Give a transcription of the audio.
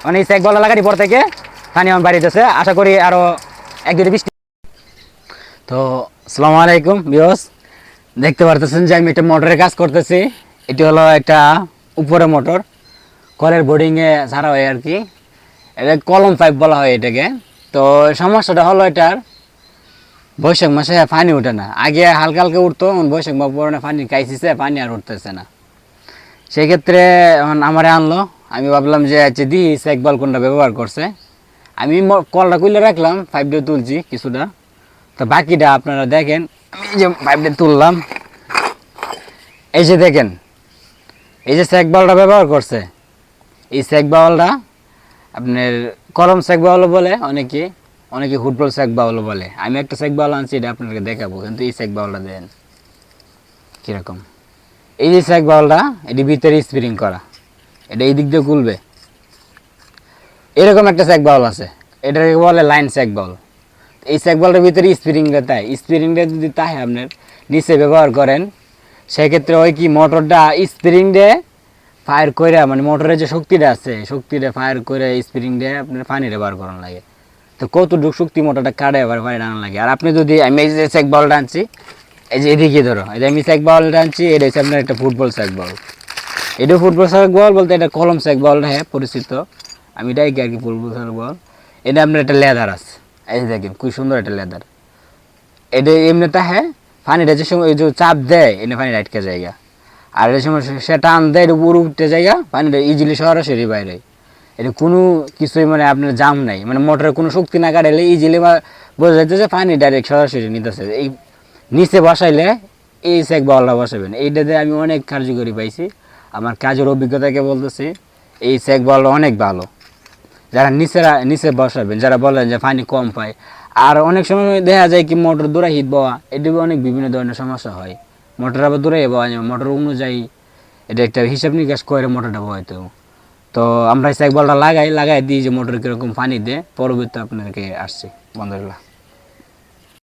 মানে এই চেক বলটা লাগানোর পর থেকে পানি আমার বাড়িতেছে, আশা করি আরও 1-2 বৃষ্টি। তো আসসালামু আলাইকুম ভিউয়ার্স, দেখতে পারতেছেন যে আমি একটা মোটরের কাজ করতেছি। এটি হলো একটা উপরে মোটর, কলের বোর্ডিংয়ে ছাড়া হয় আর কি, এটা কলম পাইপ বলা হয় এটাকে। তো সমস্যাটা হলো এটার বৈশাখ মাসে পানি ওঠে না, আগে হালকা হালকা উঠতো, বৈশাখ মাস পরে পানি খাইছে, পানি আর উঠতেছে না। সেক্ষেত্রে এখন আমারে আনলো, আমি ভাবলাম যে আচ্ছা দি চেক বল কোনটা ব্যবহার করছে। আমি কলটা খুলে রাখলাম, 5 তুলছি কিছুটা, তো বাকিটা আপনারা দেখেন। আমি যে 5 তুললাম, এই যে দেখেন, এই যে চেক বলটা ব্যবহার করছে, এই চেক বাউলটা আপনার কলম চেক বাউল বলে, অনেকে অনেকে ফুটবল চেক বাউল বলে। আমি একটা চেক বাউল আনছি, এটা আপনাকে দেখাবো, কিন্তু এই চেক বাউলটা দেন কীরকম। এই যে চেক বাউলটা, এটি ভিতরে স্প্রিং করা, এটা এই দিক দিয়ে খুলবে। এরকম একটা চেক বাউল আছে, এটাকে বলে লাইন চেক বাউল। এই চেক বাউলটার ভিতরে স্প্রিংটা তাই, স্প্রিংটা যদি তাই আপনার নিচে ব্যবহার করেন, সেক্ষেত্রে ওই কি মোটরটা স্প্রিং দিয়ে ফায়ার করে, মানে মোটরের যে শক্তিটা আছে, শক্তিটা ফায়ার করে স্প্রিং দিয়ে আপনার পানিটা বার করানো লাগে। তো কতটুকু শক্তি মোটরটা কাটে আবার পানি টানা লাগে। আর আপনি যদি, আমি এই যে চেক বাউলটা আনছি, এই যে এদিকে ধরো, এই যে আমি চেক বাউলটা আনছি, এটা হচ্ছে আপনার একটা ফুটবল চেক বাউল। এটা ফুটবল চেক বাউল বলতে এটা কলম চেক বাউলটা হ্যাঁ পরিচিত, আমি এটাই কি আর কি ফুটবল চেক বাউল। এটা আপনার একটা লেদার আছে, এই যে দেখেন খুব সুন্দর একটা লেদার। এটা এমনিটা হ্যাঁ পানিটা যে সময় যে চাপ দেয়, এনে পানি আটকে জায়গা, আর এই সময় সে টান দেয়, এটা উপরে উঠতে জায়গা, পানিটা ইজিলি সরাসরি বাইরে। এটা কোনো কিছুই মানে আপনার জাম নাই, মানে মোটরের কোনো শক্তি না কাটাইলে ইজিলি বোঝা যাচ্ছে যে পানি ডাইরেক্ট সরাসরি নিতেছে। এই নিচে বসাইলে এই চেক বাউলটা বসাবেন, এইটাতে আমি অনেক কার্যকরী পাইছি, আমার কাজের অভিজ্ঞতাকে বলতেছি। এই চেক বাউলটা অনেক ভালো, যারা নিচে বসাবেন, যারা বলেন যে পানি কম পায়। আর অনেক সময় দেখা যায় কি মোটর দূরে হিট বওয়া, এটিও অনেক বিভিন্ন ধরনের সমস্যা হয়। মোটর আবার দূরে বওয়া যায়, মোটর অনুযায়ী এটা একটা হিসাব নিকাশ করে মোটরটা বওয়াইতে। তো আমরা চেক বলটা লাগাই দিই যে মোটর কীরকম পানি দেয়, পরবর্তী আপনাদেরকে আসছি বন্ধুরা।